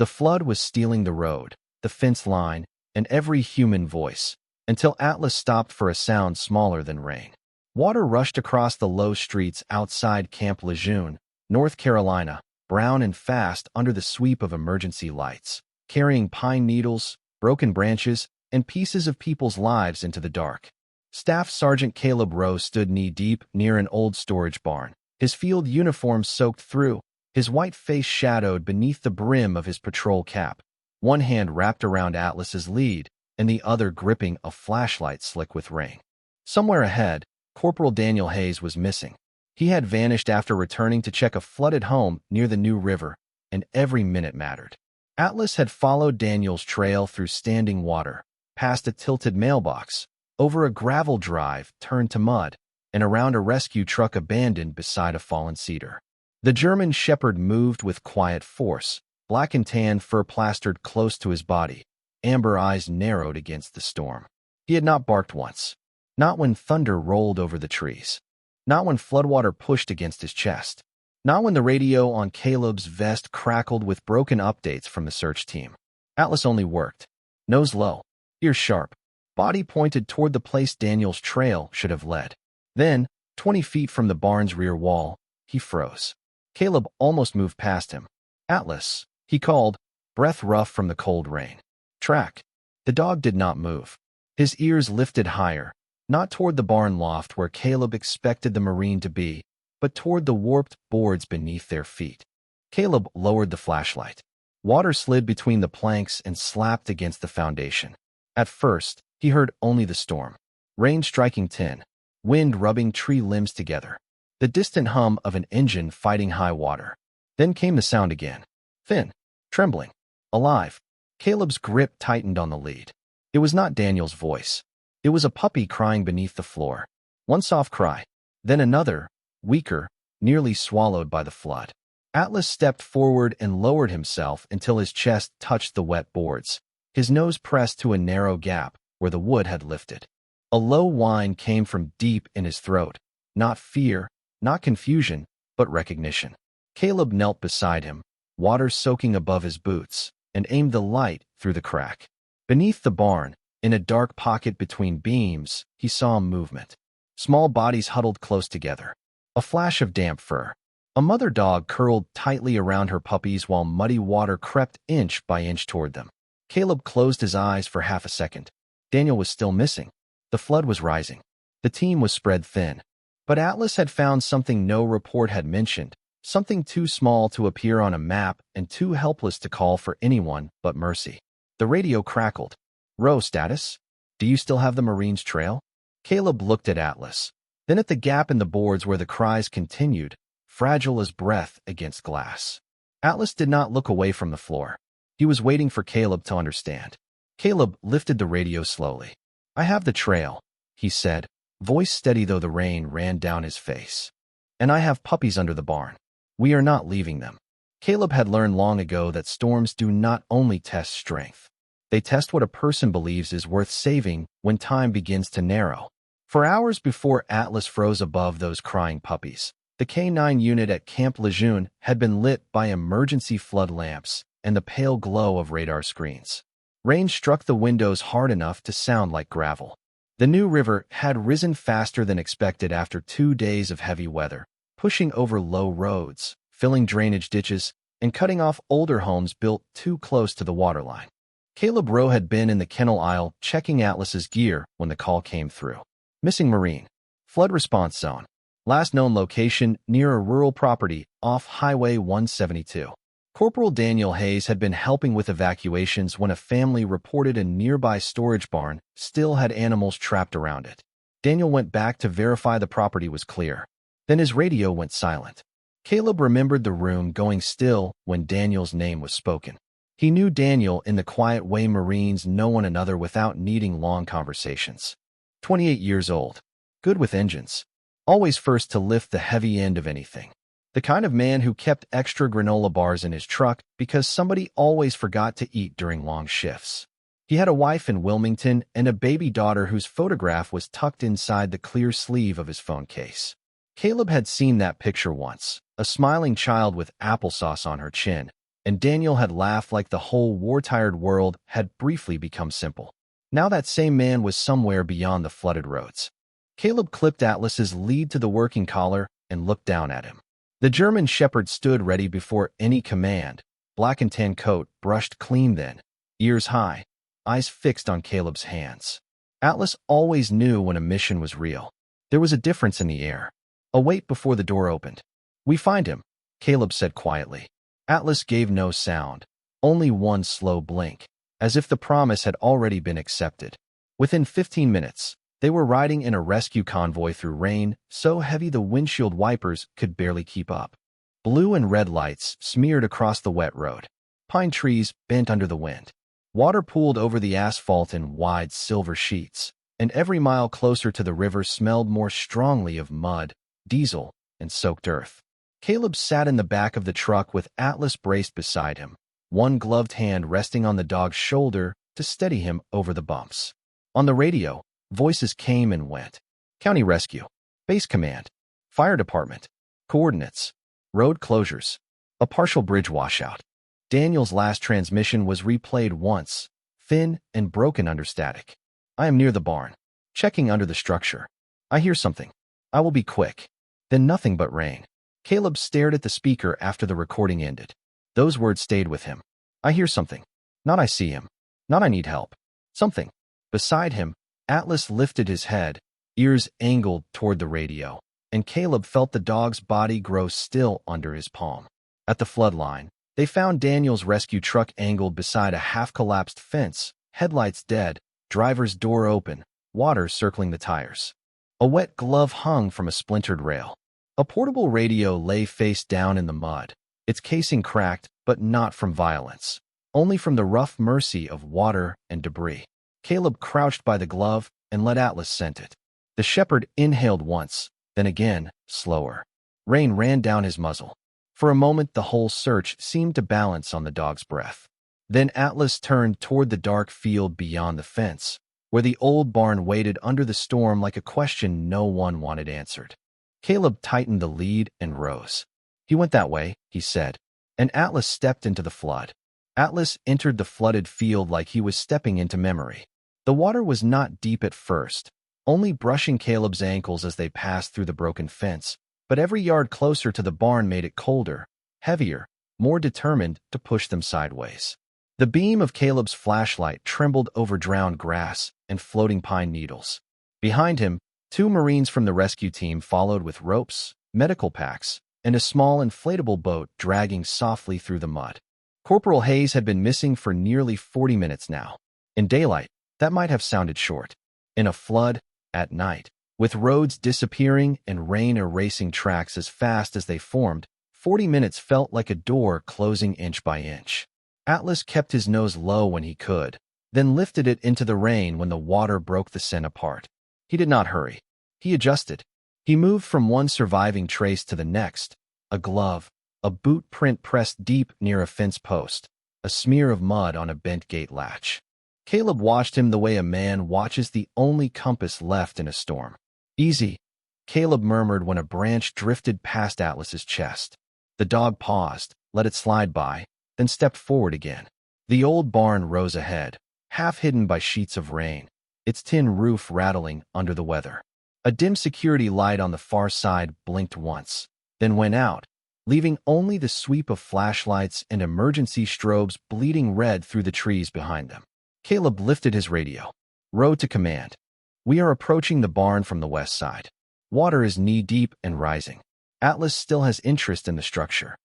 The flood was stealing the road, the fence line, and every human voice, until Atlas stopped for a sound smaller than rain. Water rushed across the low streets outside Camp Lejeune, North Carolina, brown and fast under the sweep of emergency lights, carrying pine needles, broken branches, and pieces of people's lives into the dark. Staff Sergeant Caleb Rowe stood knee-deep near an old storage barn, his field uniform soaked through, his white face shadowed beneath the brim of his patrol cap, one hand wrapped around Atlas's lead and the other gripping a flashlight slick with rain. Somewhere ahead, Corporal Daniel Hayes was missing. He had vanished after returning to check a flooded home near the New River, and every minute mattered. Atlas had followed Daniel's trail through standing water, past a tilted mailbox, over a gravel drive turned to mud, and around a rescue truck abandoned beside a fallen cedar. The German shepherd moved with quiet force, black and tan fur plastered close to his body, amber eyes narrowed against the storm. He had not barked once. Not when thunder rolled over the trees. Not when floodwater pushed against his chest. Not when the radio on Caleb's vest crackled with broken updates from the search team. Atlas only worked. Nose low, ears sharp, body pointed toward the place Daniel's trail should have led. Then, 20 feet from the barn's rear wall, he froze. Caleb almost moved past him. Atlas, he called, breath rough from the cold rain. Track. The dog did not move. His ears lifted higher, not toward the barn loft where Caleb expected the Marine to be, but toward the warped boards beneath their feet. Caleb lowered the flashlight. Water slid between the planks and slapped against the foundation. At first, he heard only the storm. Rain striking tin, wind rubbing tree limbs together, the distant hum of an engine fighting high water. Then came the sound again. Thin, trembling, alive. Caleb's grip tightened on the lead. It was not Daniel's voice. It was a puppy crying beneath the floor. One soft cry, then another, weaker, nearly swallowed by the flood. Atlas stepped forward and lowered himself until his chest touched the wet boards, his nose pressed to a narrow gap where the wood had lifted. A low whine came from deep in his throat, not fear, not confusion, but recognition. Caleb knelt beside him, water soaking above his boots, and aimed the light through the crack. Beneath the barn, in a dark pocket between beams, he saw movement. Small bodies huddled close together. A flash of damp fur. A mother dog curled tightly around her puppies while muddy water crept inch by inch toward them. Caleb closed his eyes for half a second. Daniel was still missing. The flood was rising. The team was spread thin. But Atlas had found something no report had mentioned, something too small to appear on a map and too helpless to call for anyone but mercy. The radio crackled. Row status? Do you still have the Marine's trail? Caleb looked at Atlas, then at the gap in the boards where the cries continued, fragile as breath against glass. Atlas did not look away from the floor. He was waiting for Caleb to understand. Caleb lifted the radio slowly. I have the trail, he said, voice steady though the rain ran down his face. And I have puppies under the barn. We are not leaving them. Caleb had learned long ago that storms do not only test strength. They test what a person believes is worth saving when time begins to narrow. For hours before Atlas froze above those crying puppies, the K-9 unit at Camp Lejeune had been lit by emergency flood lamps and the pale glow of radar screens. Rain struck the windows hard enough to sound like gravel. The New River had risen faster than expected after 2 days of heavy weather, pushing over low roads, filling drainage ditches, and cutting off older homes built too close to the waterline. Caleb Rowe had been in the kennel aisle checking Atlas's gear when the call came through. Missing Marine. Flood response zone. Last known location near a rural property off Highway 172. Corporal Daniel Hayes had been helping with evacuations when a family reported a nearby storage barn still had animals trapped around it. Daniel went back to verify the property was clear. Then his radio went silent. Caleb remembered the room going still when Daniel's name was spoken. He knew Daniel in the quiet way Marines know one another without needing long conversations. 28 years old. Good with engines. Always first to lift the heavy end of anything. The kind of man who kept extra granola bars in his truck because somebody always forgot to eat during long shifts. He had a wife in Wilmington and a baby daughter whose photograph was tucked inside the clear sleeve of his phone case. Caleb had seen that picture once, a smiling child with applesauce on her chin, and Daniel had laughed like the whole war-tired world had briefly become simple. Now that same man was somewhere beyond the flooded roads. Caleb clipped Atlas's lead to the working collar and looked down at him. The German shepherd stood ready before any command, black and tan coat brushed clean then, ears high, eyes fixed on Caleb's hands. Atlas always knew when a mission was real. There was a difference in the air. A wait before the door opened. "We find him," Caleb said quietly. Atlas gave no sound, only one slow blink, as if the promise had already been accepted. Within 15 minutes, they were riding in a rescue convoy through rain so heavy the windshield wipers could barely keep up. Blue and red lights smeared across the wet road. Pine trees bent under the wind. Water pooled over the asphalt in wide silver sheets, and every mile closer to the river smelled more strongly of mud, diesel, and soaked earth. Caleb sat in the back of the truck with Atlas braced beside him, one gloved hand resting on the dog's shoulder to steady him over the bumps. On the radio, voices came and went. County Rescue, Base Command, Fire Department, coordinates, road closures, a partial bridge washout. Daniel's last transmission was replayed once, thin and broken under static. "I am near the barn, checking under the structure. I hear something. I will be quick." Then nothing but rain. Caleb stared at the speaker after the recording ended. Those words stayed with him. "I hear something. Not I see him. Not I need help. Something." Beside him, Atlas lifted his head, ears angled toward the radio, and Caleb felt the dog's body grow still under his palm. At the flood line, they found Daniel's rescue truck angled beside a half-collapsed fence, headlights dead, driver's door open, water circling the tires. A wet glove hung from a splintered rail. A portable radio lay face down in the mud, its casing cracked, but not from violence, only from the rough mercy of water and debris. Caleb crouched by the glove and let Atlas scent it. The shepherd inhaled once, then again, slower. Rain ran down his muzzle. For a moment the whole search seemed to balance on the dog's breath. Then Atlas turned toward the dark field beyond the fence, where the old barn waited under the storm like a question no one wanted answered. Caleb tightened the lead and rose. "He went that way," he said, and Atlas stepped into the flood. Atlas entered the flooded field like he was stepping into memory. The water was not deep at first, only brushing Caleb's ankles as they passed through the broken fence, but every yard closer to the barn made it colder, heavier, more determined to push them sideways. The beam of Caleb's flashlight trembled over drowned grass and floating pine needles. Behind him, 2 Marines from the rescue team followed with ropes, medical packs, and a small inflatable boat dragging softly through the mud. Corporal Hayes had been missing for nearly 40 minutes now. In daylight, that might have sounded short. In a flood, at night, with roads disappearing and rain erasing tracks as fast as they formed, 40 minutes felt like a door closing inch by inch. Atlas kept his nose low when he could, then lifted it into the rain when the water broke the scent apart. He did not hurry. He adjusted. He moved from one surviving trace to the next, a glove, a boot print pressed deep near a fence post, a smear of mud on a bent gate latch. Caleb watched him the way a man watches the only compass left in a storm. "Easy," Caleb murmured when a branch drifted past Atlas's chest. The dog paused, let it slide by, then stepped forward again. The old barn rose ahead, half hidden by sheets of rain, its tin roof rattling under the weather. A dim security light on the far side blinked once, then went out, leaving only the sweep of flashlights and emergency strobes bleeding red through the trees behind them. Caleb lifted his radio. "Road to command. We are approaching the barn from the west side. Water is knee-deep and rising. Atlas still has interest in the structure."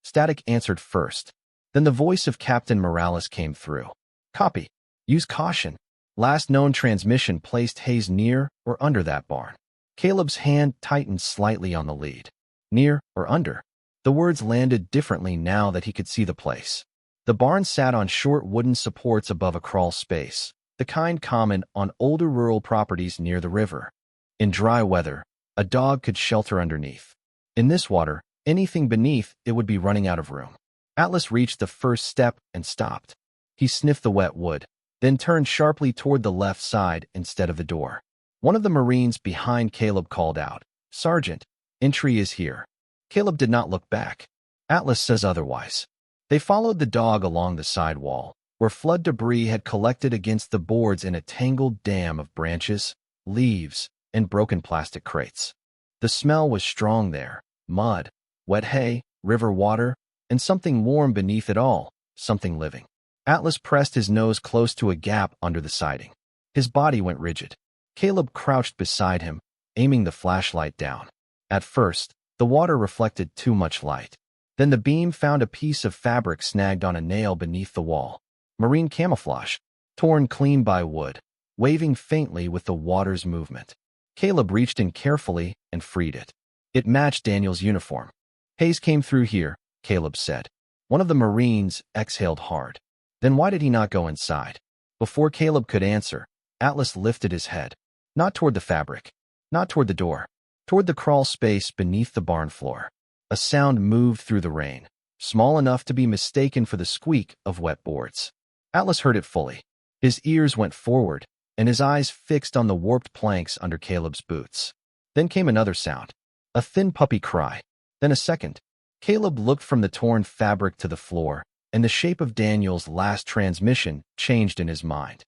Static answered first. Then the voice of Captain Morales came through. "Copy. Use caution. Last known transmission placed Hayes near or under that barn." Caleb's hand tightened slightly on the lead. Near or under? The words landed differently now that he could see the place. The barn sat on short wooden supports above a crawl space, the kind common on older rural properties near the river. In dry weather, a dog could shelter underneath. In this water, anything beneath it would be running out of room. Atlas reached the first step and stopped. He sniffed the wet wood, then turned sharply toward the left side instead of the door. One of the Marines behind Caleb called out, "Sergeant, entry is here." Caleb did not look back. "Atlas says otherwise." They followed the dog along the sidewall, where flood debris had collected against the boards in a tangled dam of branches, leaves, and broken plastic crates. The smell was strong there: mud, wet hay, river water, and something warm beneath it all, something living. Atlas pressed his nose close to a gap under the siding. His body went rigid. Caleb crouched beside him, aiming the flashlight down. At first, the water reflected too much light. Then the beam found a piece of fabric snagged on a nail beneath the wall. Marine camouflage, torn clean by wood, waving faintly with the water's movement. Caleb reached in carefully and freed it. It matched Daniel's uniform. "Haze came through here," Caleb said. One of the Marines exhaled hard. Then why did he not go inside? Before Caleb could answer, Atlas lifted his head. Not toward the fabric, not toward the door, toward the crawl space beneath the barn floor. A sound moved through the rain, small enough to be mistaken for the squeak of wet boards. Atlas heard it fully. His ears went forward, and his eyes fixed on the warped planks under Caleb's boots. Then came another sound, a thin puppy cry. Then a second. Caleb looked from the torn fabric to the floor, and the shape of Daniel's last transmission changed in his mind.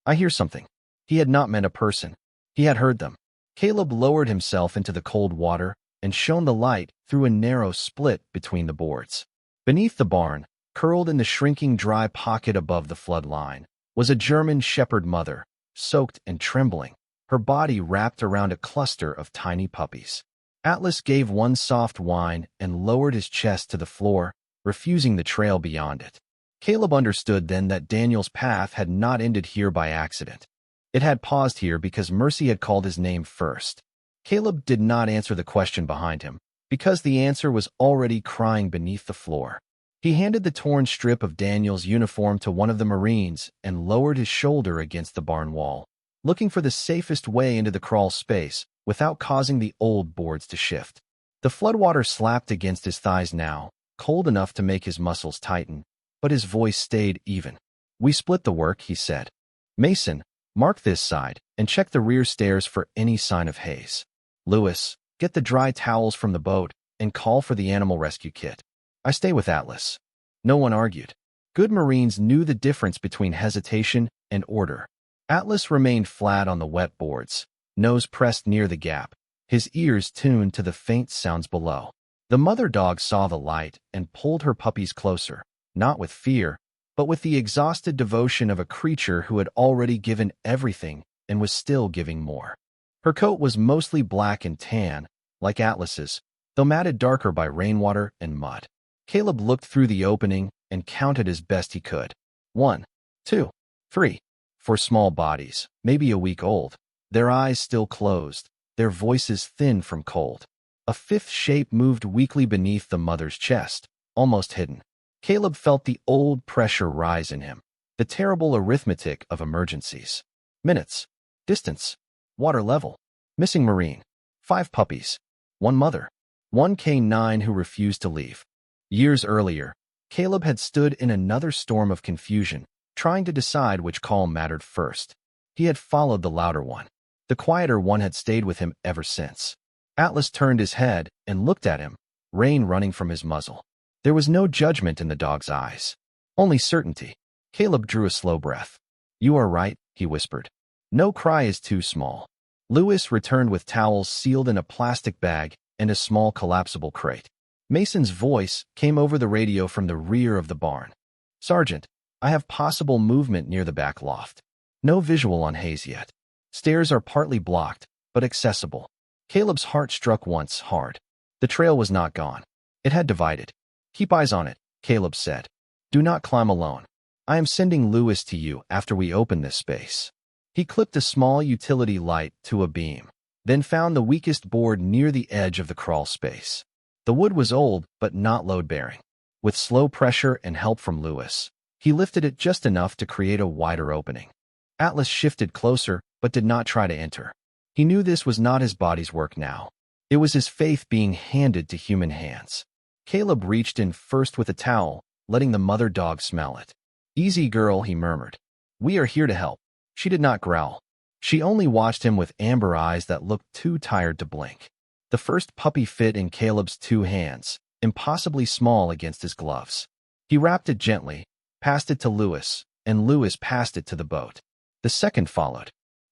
"I hear something." He had not meant a person. He had heard them. Caleb lowered himself into the cold water and shone the light through a narrow split between the boards. Beneath the barn, curled in the shrinking dry pocket above the flood line, was a German shepherd mother, soaked and trembling, her body wrapped around a cluster of tiny puppies. Atlas gave one soft whine and lowered his chest to the floor, refusing the trail beyond it. Caleb understood then that Daniel's path had not ended here by accident. It had paused here because Mercy had called his name first. Caleb did not answer the question behind him, because the answer was already crying beneath the floor. He handed the torn strip of Daniel's uniform to one of the Marines and lowered his shoulder against the barn wall, looking for the safest way into the crawl space without causing the old boards to shift. The floodwater slapped against his thighs now, cold enough to make his muscles tighten, but his voice stayed even. "We split the work," he said. "Mason, mark this side and check the rear stairs for any sign of haze. Lewis, get the dry towels from the boat and call for the animal rescue kit. I stay with Atlas." No one argued. Good Marines knew the difference between hesitation and order. Atlas remained flat on the wet boards, nose pressed near the gap, his ears tuned to the faint sounds below. The mother dog saw the light and pulled her puppies closer, not with fear, but with the exhausted devotion of a creature who had already given everything and was still giving more. Her coat was mostly black and tan, like Atlas's, though matted darker by rainwater and mud. Caleb looked through the opening and counted as best he could. 1, 2, 3. 4 small bodies, maybe a week old, their eyes still closed, their voices thin from cold. A fifth shape moved weakly beneath the mother's chest, almost hidden. Caleb felt the old pressure rise in him, the terrible arithmetic of emergencies. Minutes, distance, water level, missing Marine, 5 puppies, 1 mother, 1 K9 who refused to leave. Years earlier, Caleb had stood in another storm of confusion, trying to decide which call mattered first. He had followed the louder one. The quieter one had stayed with him ever since. Atlas turned his head and looked at him, rain running from his muzzle. There was no judgment in the dog's eyes, only certainty. Caleb drew a slow breath. "You are right," he whispered. "No cry is too small." Lewis returned with towels sealed in a plastic bag and a small collapsible crate. Mason's voice came over the radio from the rear of the barn. "Sergeant, I have possible movement near the back loft. No visual on haze yet. Stairs are partly blocked, but accessible." Caleb's heart struck once hard. The trail was not gone. It had divided. "Keep eyes on it," Caleb said. "Do not climb alone. I am sending Lewis to you after we open this space." He clipped a small utility light to a beam, then found the weakest board near the edge of the crawl space. The wood was old, but not load-bearing. With slow pressure and help from Lewis, he lifted it just enough to create a wider opening. Atlas shifted closer, but did not try to enter. He knew this was not his body's work now. It was his faith being handed to human hands. Caleb reached in first with a towel, letting the mother dog smell it. "Easy, girl," he murmured. "We are here to help." She did not growl. She only watched him with amber eyes that looked too tired to blink. The first puppy fit in Caleb's 2 hands, impossibly small against his gloves. He wrapped it gently, passed it to Lewis, and Lewis passed it to the boat. The second followed.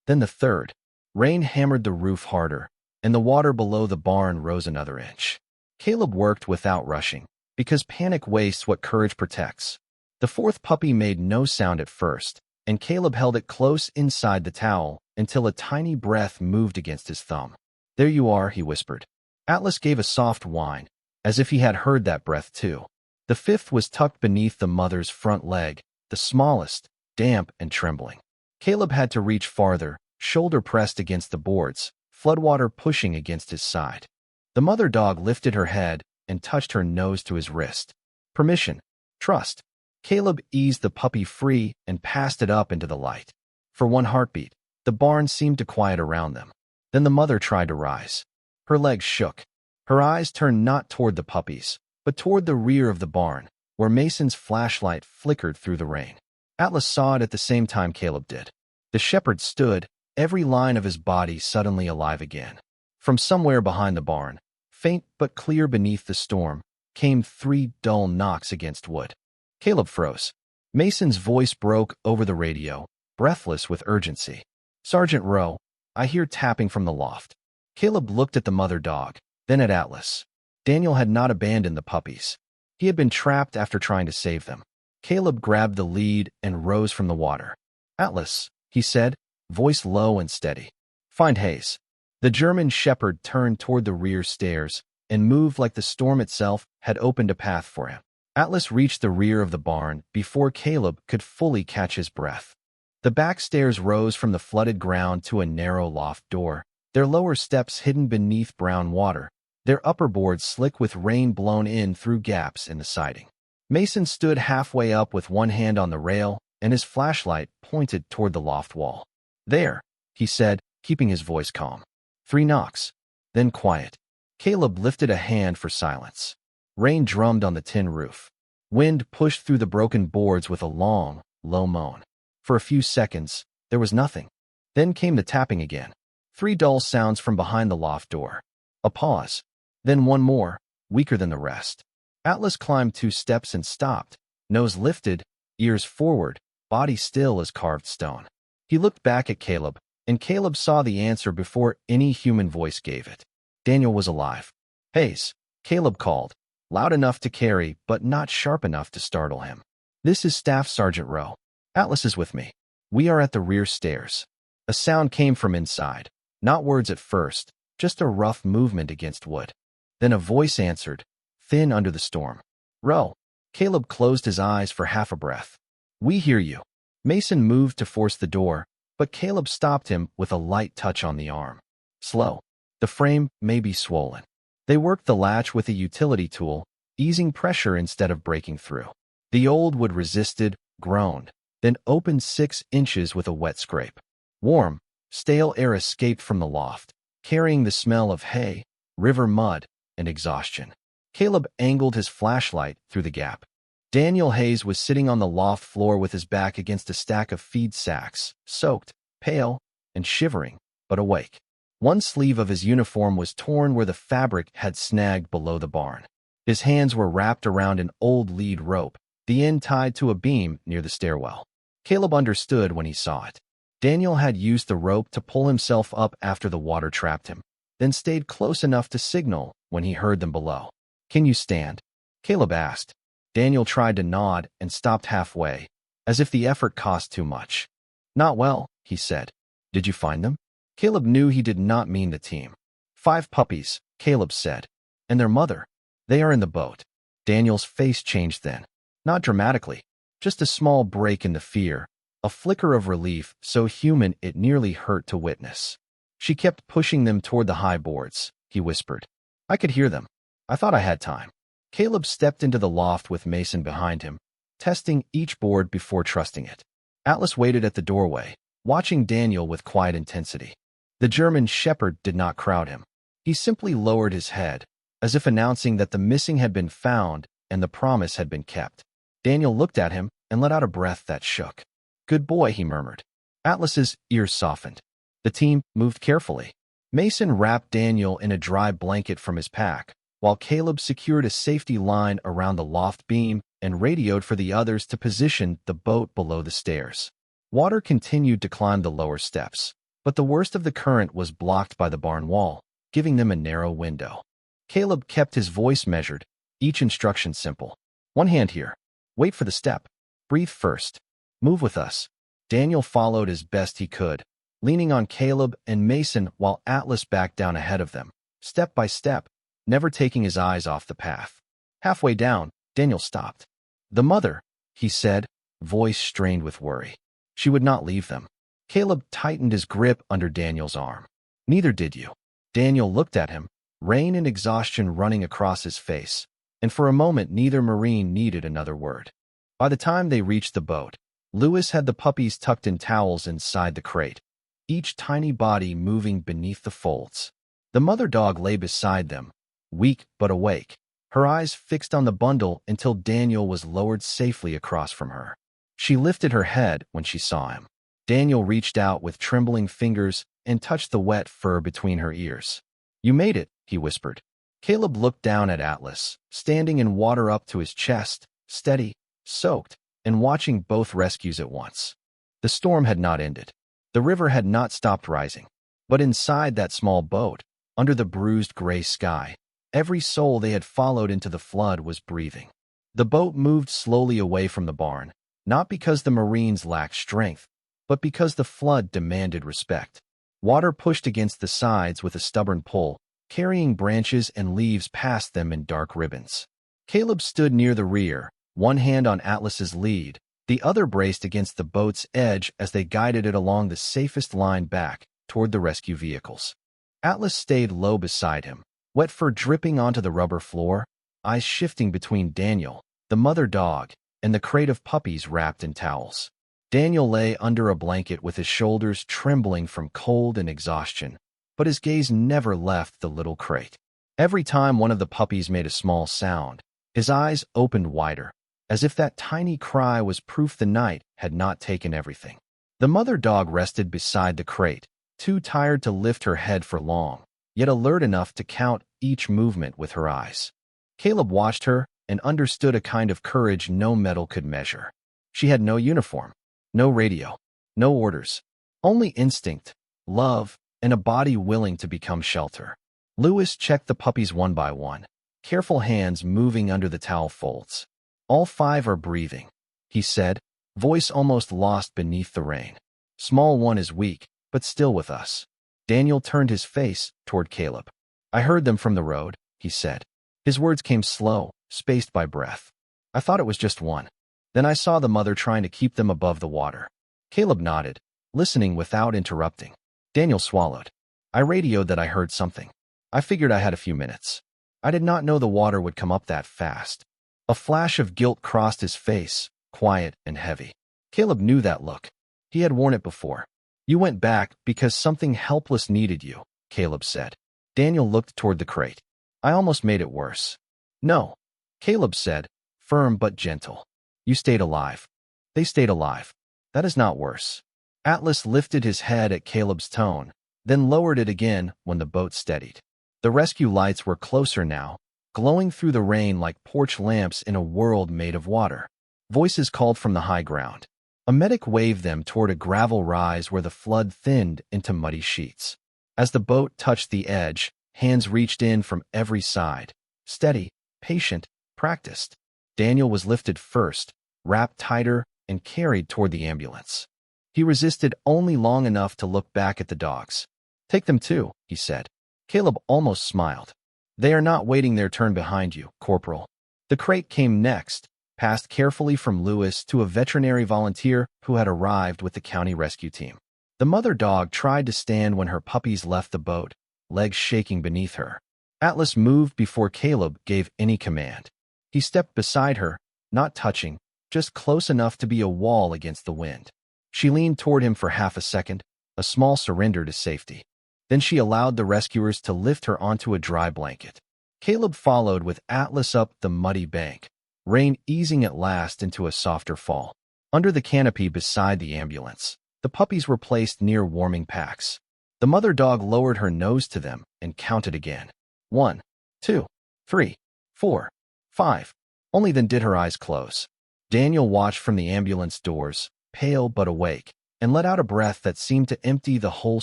Then the third. Rain hammered the roof harder, and the water below the barn rose another inch. Caleb worked without rushing, because panic wastes what courage protects. The fourth puppy made no sound at first, and Caleb held it close inside the towel until a tiny breath moved against his thumb. "There you are," he whispered. Atlas gave a soft whine, as if he had heard that breath too. The fifth was tucked beneath the mother's front leg, the smallest, damp and trembling. Caleb had to reach farther, shoulder pressed against the boards, floodwater pushing against his side. The mother dog lifted her head and touched her nose to his wrist. Permission. Trust. Caleb eased the puppy free and passed it up into the light. For one heartbeat, the barn seemed to quiet around them. Then the mother tried to rise. Her legs shook. Her eyes turned not toward the puppies, but toward the rear of the barn, where Mason's flashlight flickered through the rain. Atlas saw it at the same time Caleb did. The shepherd stood, every line of his body suddenly alive again. From somewhere behind the barn, faint but clear beneath the storm, came 3 dull knocks against wood. Caleb froze. Mason's voice broke over the radio, breathless with urgency. "Sergeant Rowe, I hear tapping from the loft." Caleb looked at the mother dog, then at Atlas. Daniel had not abandoned the puppies. He had been trapped after trying to save them. Caleb grabbed the lead and rose from the water. "Atlas," he said, voice low and steady. "Find Hayes." The German shepherd turned toward the rear stairs and moved like the storm itself had opened a path for him. Atlas reached the rear of the barn before Caleb could fully catch his breath. The back stairs rose from the flooded ground to a narrow loft door, their lower steps hidden beneath brown water, their upper boards slick with rain blown in through gaps in the siding. Mason stood halfway up with one hand on the rail and his flashlight pointed toward the loft wall. "There," he said, keeping his voice calm. 3 knocks. Then quiet. Caleb lifted a hand for silence. Rain drummed on the tin roof. Wind pushed through the broken boards with a long, low moan. For a few seconds, there was nothing. Then came the tapping again. 3 dull sounds from behind the loft door. A pause. Then one more, weaker than the rest. Atlas climbed 2 steps and stopped, nose lifted, ears forward, body still as carved stone. He looked back at Caleb, and Caleb saw the answer before any human voice gave it. Daniel was alive. "Hayes," Caleb called, loud enough to carry, but not sharp enough to startle him. "This is Staff Sergeant Rowe. Atlas is with me. We are at the rear stairs." A sound came from inside, not words at first, just a rough movement against wood. Then a voice answered, thin under the storm. "Rowe." Caleb closed his eyes for half a breath. "We hear you." Mason moved to force the door, but Caleb stopped him with a light touch on the arm. "Slow. The frame may be swollen." They worked the latch with a utility tool, easing pressure instead of breaking through. The old wood resisted, groaned, then opened 6 inches with a wet scrape. Warm, stale air escaped from the loft, carrying the smell of hay, river mud, and exhaustion. Caleb angled his flashlight through the gap. Daniel Hayes was sitting on the loft floor with his back against a stack of feed sacks, soaked, pale, and shivering, but awake. One sleeve of his uniform was torn where the fabric had snagged below the barn. His hands were wrapped around an old lead rope, the end tied to a beam near the stairwell. Caleb understood when he saw it. Daniel had used the rope to pull himself up after the water trapped him, then stayed close enough to signal when he heard them below. "Can you stand?" Caleb asked. Daniel tried to nod and stopped halfway, as if the effort cost too much. "Not well," he said. "Did you find them?" Caleb knew he did not mean the team. 5 puppies, Caleb said. "And their mother. They are in the boat." Daniel's face changed then. Not dramatically, just a small break in the fear, a flicker of relief so human it nearly hurt to witness. "She kept pushing them toward the high boards," he whispered. "I could hear them. I thought I had time." Caleb stepped into the loft with Mason behind him, testing each board before trusting it. Atlas waited at the doorway, watching Daniel with quiet intensity. The German shepherd did not crowd him. He simply lowered his head, as if announcing that the missing had been found and the promise had been kept. Daniel looked at him and let out a breath that shook. "Good boy," he murmured. Atlas's ears softened. The team moved carefully. Mason wrapped Daniel in a dry blanket from his pack, while Caleb secured a safety line around the loft beam and radioed for the others to position the boat below the stairs. Water continued to climb the lower steps, but the worst of the current was blocked by the barn wall, giving them a narrow window. Caleb kept his voice measured, each instruction simple. One hand here. Wait for the step. Breathe first. Move with us. Daniel followed as best he could, leaning on Caleb and Mason while Atlas backed down ahead of them, step by step, never taking his eyes off the path. Halfway down, Daniel stopped. The mother, he said, voice strained with worry. She would not leave them. Caleb tightened his grip under Daniel's arm. Neither did you. Daniel looked at him, rain and exhaustion running across his face, and for a moment neither Marine needed another word. By the time they reached the boat, Lewis had the puppies tucked in towels inside the crate, each tiny body moving beneath the folds. The mother dog lay beside them, weak but awake, her eyes fixed on the bundle until Daniel was lowered safely across from her. She lifted her head when she saw him. Daniel reached out with trembling fingers and touched the wet fur between her ears. You made it, he whispered. Caleb looked down at Atlas, standing in water up to his chest, steady, soaked, and watching both rescues at once. The storm had not ended. The river had not stopped rising. But inside that small boat, under the bruised gray sky, every soul they had followed into the flood was breathing. The boat moved slowly away from the barn, not because the Marines lacked strength, but because the flood demanded respect. Water pushed against the sides with a stubborn pull, carrying branches and leaves past them in dark ribbons. Caleb stood near the rear, one hand on Atlas's lead, the other braced against the boat's edge as they guided it along the safest line back toward the rescue vehicles. Atlas stayed low beside him, wet fur dripping onto the rubber floor, eyes shifting between Daniel, the mother dog, and the crate of puppies wrapped in towels. Daniel lay under a blanket with his shoulders trembling from cold and exhaustion, but his gaze never left the little crate. Every time one of the puppies made a small sound, his eyes opened wider, as if that tiny cry was proof the night had not taken everything. The mother dog rested beside the crate, too tired to lift her head for long, yet alert enough to count each movement with her eyes. Caleb watched her and understood a kind of courage no metal could measure. She had no uniform, no radio, no orders, only instinct, love, and a body willing to become shelter. Lewis checked the puppies one by one, careful hands moving under the towel folds. All 5 are breathing, he said, voice almost lost beneath the rain. Small one is weak, but still with us. Daniel turned his face toward Caleb. I heard them from the road, he said. His words came slow, spaced by breath. I thought it was just one. Then I saw the mother trying to keep them above the water. Caleb nodded, listening without interrupting. Daniel swallowed. I radioed that I heard something. I figured I had a few minutes. I did not know the water would come up that fast. A flash of guilt crossed his face, quiet and heavy. Caleb knew that look. He had worn it before. You went back because something helpless needed you, Caleb said. Daniel looked toward the crate. I almost made it worse. No, Caleb said, firm but gentle. You stayed alive. They stayed alive. That is not worse. Atlas lifted his head at Caleb's tone, then lowered it again when the boat steadied. The rescue lights were closer now, glowing through the rain like porch lamps in a world made of water. Voices called from the high ground. A medic waved them toward a gravel rise where the flood thinned into muddy sheets. As the boat touched the edge, hands reached in from every side. Steady, patient, practiced. Daniel was lifted first, wrapped tighter, and carried toward the ambulance. He resisted only long enough to look back at the dogs. Take them too, he said. Caleb almost smiled. They are not waiting their turn behind you, Corporal. The crate came next, passed carefully from Lewis to a veterinary volunteer who had arrived with the county rescue team. The mother dog tried to stand when her puppies left the boat, legs shaking beneath her. Atlas moved before Caleb gave any command. He stepped beside her, not touching, just close enough to be a wall against the wind. She leaned toward him for half a second, a small surrender to safety. Then she allowed the rescuers to lift her onto a dry blanket. Caleb followed with Atlas up the muddy bank, rain easing at last into a softer fall. Under the canopy beside the ambulance, the puppies were placed near warming packs. The mother dog lowered her nose to them and counted again. 1, 2, 3, 4, 5. Only then did her eyes close. Daniel watched from the ambulance doors, pale but awake, and let out a breath that seemed to empty the whole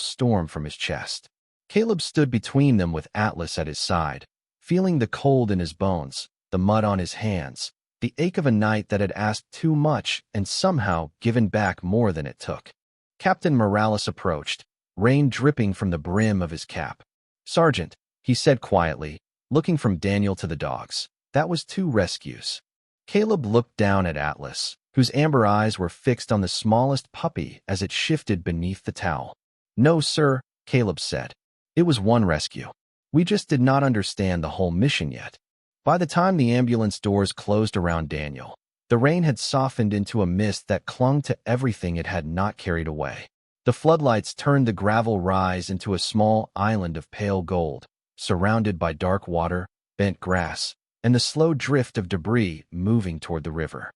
storm from his chest. Caleb stood between them with Atlas at his side, feeling the cold in his bones, the mud on his hands, the ache of a night that had asked too much and somehow given back more than it took. Captain Morales approached, rain dripping from the brim of his cap. "Sergeant," he said quietly, looking from Daniel to the dogs, "that was 2 rescues." Caleb looked down at Atlas, whose amber eyes were fixed on the smallest puppy as it shifted beneath the towel. "No, sir," Caleb said. "It was 1 rescue. We just did not understand the whole mission yet." By the time the ambulance doors closed around Daniel, the rain had softened into a mist that clung to everything it had not carried away. The floodlights turned the gravel rise into a small island of pale gold, surrounded by dark water, bent grass, and the slow drift of debris moving toward the river.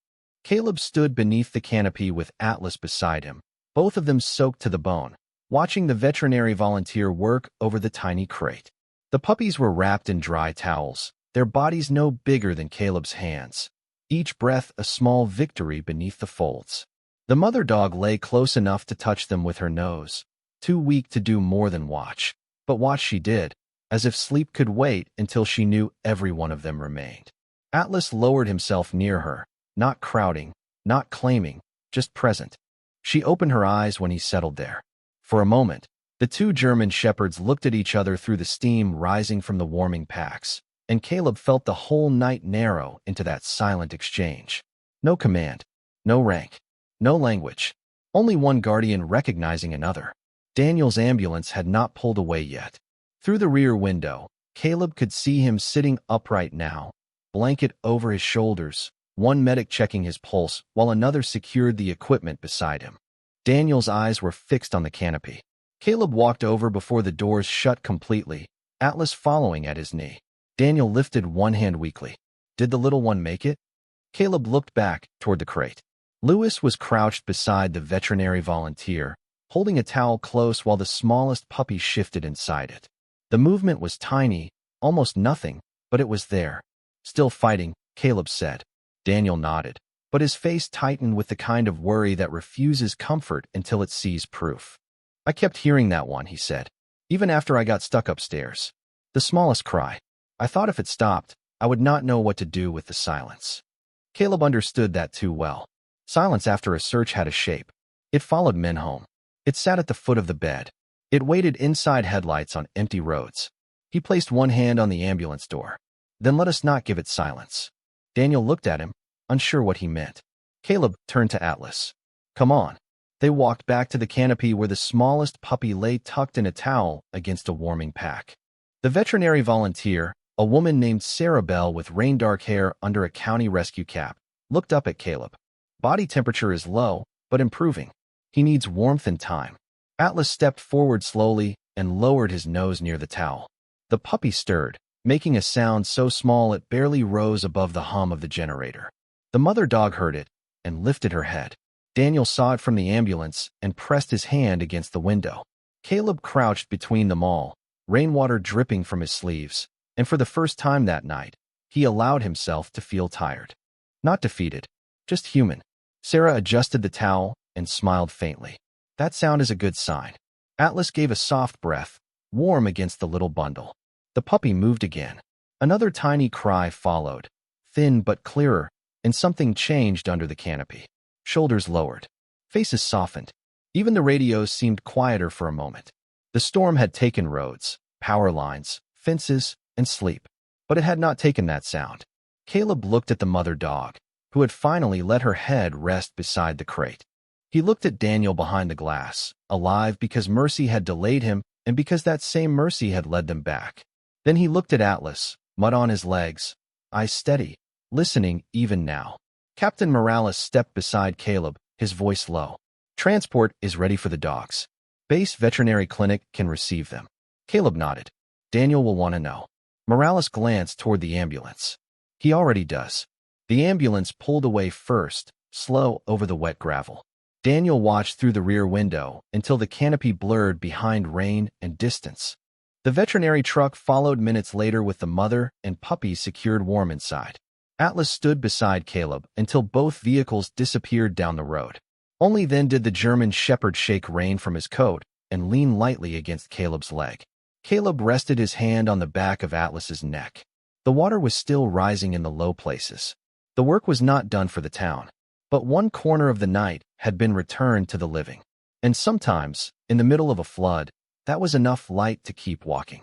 Caleb stood beneath the canopy with Atlas beside him, both of them soaked to the bone, watching the veterinary volunteer work over the tiny crate. The puppies were wrapped in dry towels, their bodies no bigger than Caleb's hands, each breath a small victory beneath the folds. The mother dog lay close enough to touch them with her nose, too weak to do more than watch, but watch she did, as if sleep could wait until she knew every one of them remained. Atlas lowered himself near her, not crowding, not claiming, just present. She opened her eyes when he settled there. For a moment, the 2 German shepherds looked at each other through the steam rising from the warming packs, and Caleb felt the whole night narrow into that silent exchange. No command, no rank, no language, only one guardian recognizing another. Daniel's ambulance had not pulled away yet. Through the rear window, Caleb could see him sitting upright now, blanket over his shoulders, one medic checking his pulse while another secured the equipment beside him. Daniel's eyes were fixed on the canopy. Caleb walked over before the doors shut completely, Atlas following at his knee. Daniel lifted one hand weakly. "Did the little one make it?" Caleb looked back toward the crate. Lewis was crouched beside the veterinary volunteer, holding a towel close while the smallest puppy shifted inside it. The movement was tiny, almost nothing, but it was there. "Still fighting," Caleb said. Daniel nodded, but his face tightened with the kind of worry that refuses comfort until it sees proof. "I kept hearing that one," he said, "even after I got stuck upstairs. The smallest cry. I thought if it stopped, I would not know what to do with the silence." Caleb understood that too well. Silence after a search had a shape. It followed men home. It sat at the foot of the bed. It waited inside headlights on empty roads. He placed one hand on the ambulance door. "Then let us not give it silence." Daniel looked at him, unsure what he meant. Caleb turned to Atlas. "Come on." They walked back to the canopy where the smallest puppy lay tucked in a towel against a warming pack. The veterinary volunteer, a woman named Sarah Bell with rain-dark hair under a county rescue cap, looked up at Caleb. "Body temperature is low, but improving. He needs warmth and time." Atlas stepped forward slowly and lowered his nose near the towel. The puppy stirred, making a sound so small it barely rose above the hum of the generator. The mother dog heard it and lifted her head. Daniel saw it from the ambulance and pressed his hand against the window. Caleb crouched between them all, rainwater dripping from his sleeves, and for the first time that night, he allowed himself to feel tired. Not defeated, just human. Sarah adjusted the towel and smiled faintly. "That sound is a good sign." Atlas gave a soft breath, warm against the little bundle. The puppy moved again. Another tiny cry followed, thin but clearer, and something changed under the canopy. Shoulders lowered. Faces softened. Even the radios seemed quieter for a moment. The storm had taken roads, power lines, fences, and sleep, but it had not taken that sound. Caleb looked at the mother dog, who had finally let her head rest beside the crate. He looked at Daniel behind the glass, alive because mercy had delayed him and because that same mercy had led them back. Then he looked at Atlas, mud on his legs, eyes steady, listening even now. Captain Morales stepped beside Caleb, his voice low. "Transport is ready for the dogs. Base veterinary clinic can receive them." Caleb nodded. "Daniel will want to know." Morales glanced toward the ambulance. "He already does." The ambulance pulled away first, slow over the wet gravel. Daniel watched through the rear window until the canopy blurred behind rain and distance. The veterinary truck followed minutes later with the mother and puppies secured warm inside. Atlas stood beside Caleb until both vehicles disappeared down the road. Only then did the German shepherd shake rain from his coat and lean lightly against Caleb's leg. Caleb rested his hand on the back of Atlas's neck. The water was still rising in the low places. The work was not done for the town, but one corner of the night had been returned to the living. And sometimes, in the middle of a flood, that was enough light to keep walking.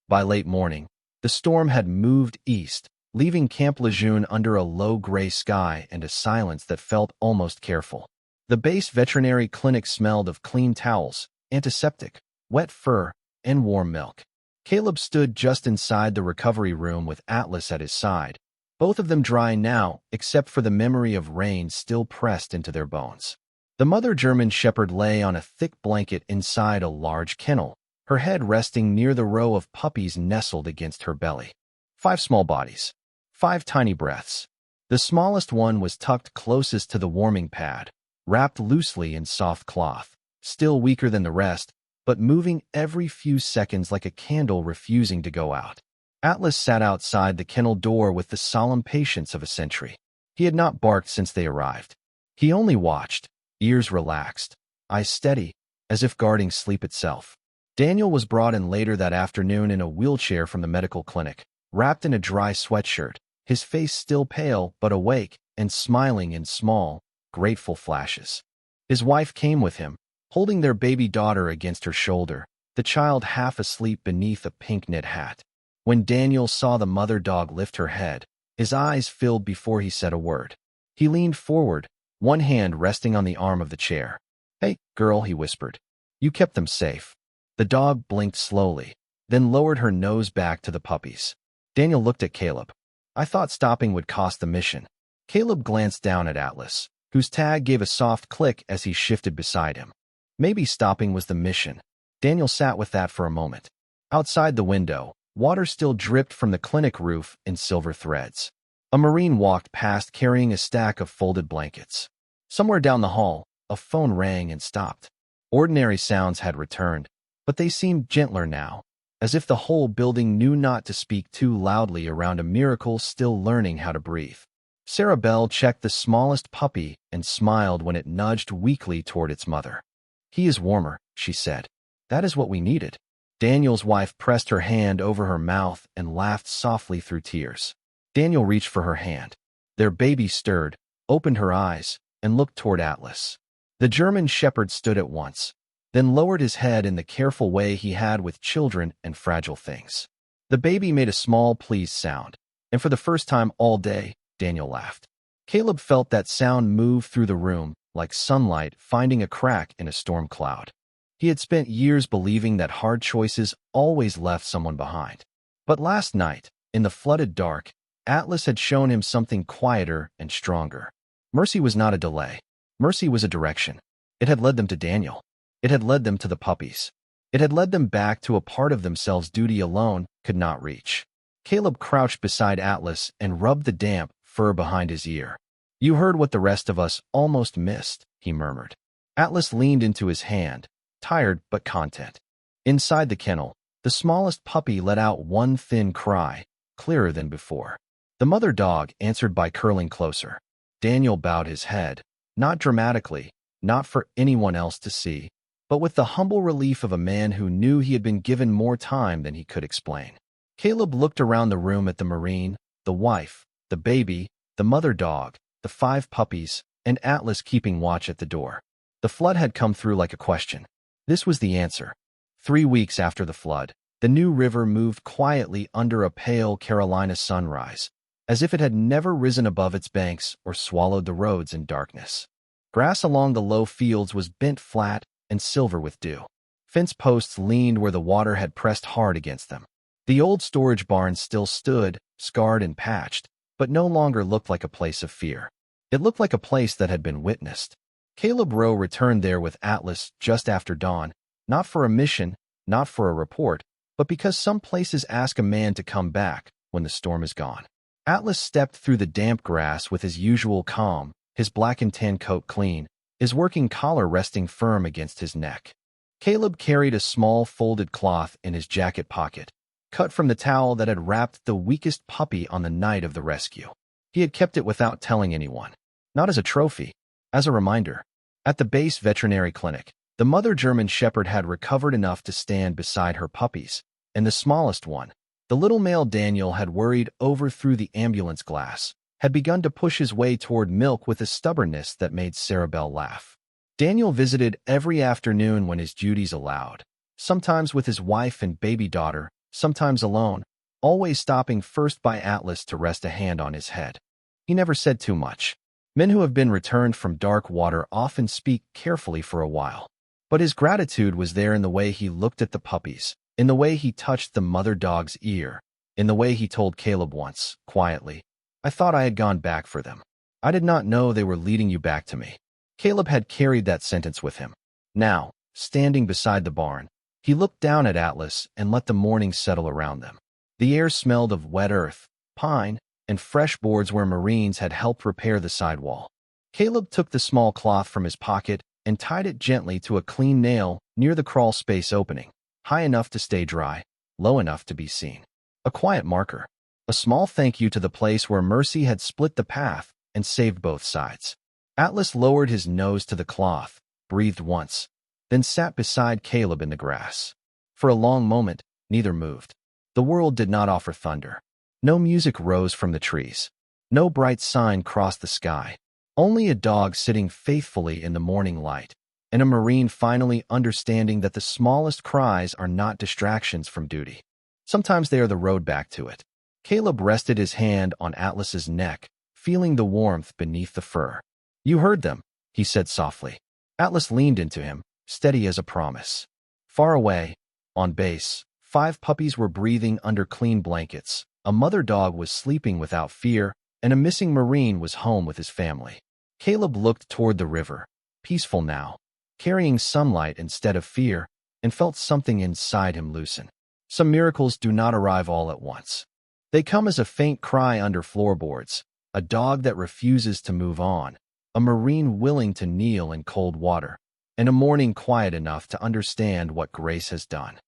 By late morning, the storm had moved east, leaving Camp Lejeune under a low gray sky and a silence that felt almost careful. The base veterinary clinic smelled of clean towels, antiseptic, wet fur, and warm milk. Caleb stood just inside the recovery room with Atlas at his side, both of them dry now except for the memory of rain still pressed into their bones. The mother German shepherd lay on a thick blanket inside a large kennel, her head resting near the row of puppies nestled against her belly. 5 small bodies. 5 tiny breaths. The smallest one was tucked closest to the warming pad, wrapped loosely in soft cloth, still weaker than the rest, but moving every few seconds like a candle refusing to go out. Atlas sat outside the kennel door with the solemn patience of a sentry. He had not barked since they arrived. He only watched, ears relaxed, eyes steady, as if guarding sleep itself. Daniel was brought in later that afternoon in a wheelchair from the medical clinic, wrapped in a dry sweatshirt, his face still pale but awake and smiling in small, grateful flashes. His wife came with him, holding their baby daughter against her shoulder, the child half asleep beneath a pink knit hat. When Daniel saw the mother dog lift her head, his eyes filled before he said a word. He leaned forward, one hand resting on the arm of the chair. "Hey, girl," he whispered. "You kept them safe." The dog blinked slowly, then lowered her nose back to the puppies. Daniel looked at Caleb. "I thought stopping would cost the mission." Caleb glanced down at Atlas, whose tag gave a soft click as he shifted beside him. Maybe stopping was the mission. Daniel sat with that for a moment. Outside the window, water still dripped from the clinic roof in silver threads. A Marine walked past carrying a stack of folded blankets. Somewhere down the hall, a phone rang and stopped. Ordinary sounds had returned, but they seemed gentler now, as if the whole building knew not to speak too loudly around a miracle still learning how to breathe. Sarah Bell checked the smallest puppy and smiled when it nudged weakly toward its mother. "He is warmer," she said. "That is what we needed." Daniel's wife pressed her hand over her mouth and laughed softly through tears. Daniel reached for her hand. Their baby stirred, opened her eyes, and looked toward Atlas. The German shepherd stood at once, then lowered his head in the careful way he had with children and fragile things. The baby made a small pleased sound, and for the first time all day, Daniel laughed. Caleb felt that sound move through the room, like sunlight finding a crack in a storm cloud. He had spent years believing that hard choices always left someone behind. But last night, in the flooded dark, Atlas had shown him something quieter and stronger. Mercy was not a delay. Mercy was a direction. It had led them to Daniel. It had led them to the puppies. It had led them back to a part of themselves duty alone could not reach. Caleb crouched beside Atlas and rubbed the damp fur behind his ear. "You heard what the rest of us almost missed," he murmured. Atlas leaned into his hand, tired but content. Inside the kennel, the smallest puppy let out one thin cry, clearer than before. The mother dog answered by curling closer. Daniel bowed his head, not dramatically, not for anyone else to see, but with the humble relief of a man who knew he had been given more time than he could explain. Caleb looked around the room at the Marine, the wife, the baby, the mother dog, the 5 puppies, and Atlas keeping watch at the door. The flood had come through like a question. This was the answer. 3 weeks after the flood, the New River moved quietly under a pale Carolina sunrise, as if it had never risen above its banks or swallowed the roads in darkness. Grass along the low fields was bent flat and silver with dew. Fence posts leaned where the water had pressed hard against them. The old storage barn still stood, scarred and patched, but no longer looked like a place of fear. It looked like a place that had been witnessed. Caleb Rowe returned there with Atlas just after dawn, not for a mission, not for a report, but because some places ask a man to come back when the storm is gone. Atlas stepped through the damp grass with his usual calm, his black and tan coat clean, his working collar resting firm against his neck. Caleb carried a small folded cloth in his jacket pocket, cut from the towel that had wrapped the weakest puppy on the night of the rescue. He had kept it without telling anyone, not as a trophy, as a reminder. At the base veterinary clinic, the mother German Shepherd had recovered enough to stand beside her puppies, and the smallest one, the little male Daniel, had worried over through the ambulance glass, had begun to push his way toward milk with a stubbornness that made Sarah Bell laugh. Daniel visited every afternoon when his duties allowed, sometimes with his wife and baby daughter, sometimes alone, always stopping first by Atlas to rest a hand on his head. He never said too much. Men who have been returned from dark water often speak carefully for a while. But his gratitude was there in the way he looked at the puppies, in the way he touched the mother dog's ear, in the way he told Caleb once, quietly, "I thought I had gone back for them. I did not know they were leading you back to me." Caleb had carried that sentence with him. Now, standing beside the barn, he looked down at Atlas and let the morning settle around them. The air smelled of wet earth, pine, and fresh boards where Marines had helped repair the sidewall. Caleb took the small cloth from his pocket and tied it gently to a clean nail near the crawl space opening, high enough to stay dry, low enough to be seen. A quiet marker, a small thank you to the place where mercy had split the path and saved both sides. Atlas lowered his nose to the cloth, breathed once, then sat beside Caleb in the grass. For a long moment, neither moved. The world did not offer thunder. No music rose from the trees. No bright sign crossed the sky. Only a dog sitting faithfully in the morning light, and a Marine finally understanding that the smallest cries are not distractions from duty. Sometimes they are the road back to it. Caleb rested his hand on Atlas's neck, feeling the warmth beneath the fur. "You heard them," he said softly. Atlas leaned into him, steady as a promise. Far away, on base, 5 puppies were breathing under clean blankets. A mother dog was sleeping without fear, and a missing Marine was home with his family. Caleb looked toward the river, peaceful now, carrying sunlight instead of fear, and felt something inside him loosen. Some miracles do not arrive all at once. They come as a faint cry under floorboards, a dog that refuses to move on, a Marine willing to kneel in cold water, and a morning quiet enough to understand what grace has done.